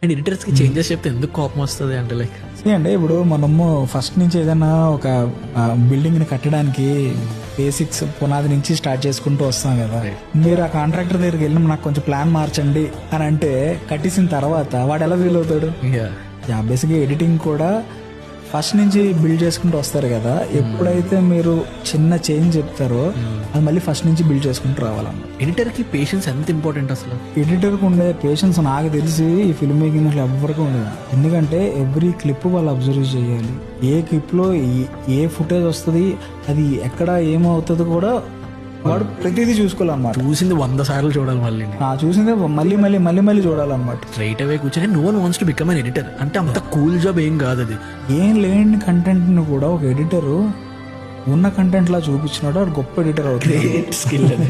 And editors కి changes చెప్తే ఎందుకు కోపం వస్తుంది అంటే లైక్ అంటే ఇప్పుడు మనము ఫస్ట్ నుంచి ఏదైనా ఒక బిల్డింగ్ ని కట్టడానికి బేసిక్స్ పునాది నుంచి స్టార్ట్ చేసుకుంటూ వస్తాం కదా. మీరు ఆ కాంట్రాక్టర్ దగ్గరికి వెళ్ళి నాకు కొంచెం ప్లాన్ మార్చండి అని అంటే కట్టేసిన తర్వాత వాడు ఎలా ఫీల్ అవుతాడు? బేసిక్గా ఎడిటింగ్ కూడా ఫస్ట్ నుంచి బిల్డ్ చేసుకుంటూ వస్తారు కదా. ఎప్పుడైతే మీరు చిన్న చేంజ్ చెప్తారో అది మళ్ళీ ఫస్ట్ నుంచి బిల్డ్ చేసుకుంటూ రావాలన్నమాట. ఎడిటర్ కి పేషెన్స్ ఎంత ఇంపార్టెంట్ అసలు? ఎడిటర్కి ఉండే పేషెన్స్ నాకు తెలిసి ఈ ఫిల్మ్ మేకింగ్ అసలు ఎవరికి ఉండదు. ఎందుకంటే ఎవ్రీ క్లిప్ వాళ్ళు అబ్జర్వ్ చేయాలి. ఏ క్లిప్లో ఏ ఫుటేజ్ వస్తుంది, అది ఎక్కడ ఏమవుతుంది కూడా వాడు ప్రతిదీ చూసుకోవాలన్నమాట. చూసింది 100 సార్లు చూడాలి, మళ్ళీ చూసిందే మళ్ళీ మళ్ళీ మళ్ళీ మళ్ళీ చూడాలన్నమాట. స్ట్రైట్ అవే కూర్చొని no one wants to become an editor అంటే అంత కూల్ జాబ్ ఏం కాదు అది. ఏం లేని కంటెంట్ని కూడా ఒక ఎడిటర్ ఉన్న కంటెంట్ లా చూపించినాడు, వాడు గొప్ప ఎడిటర్ అవుతుంది. స్కిల్ అది.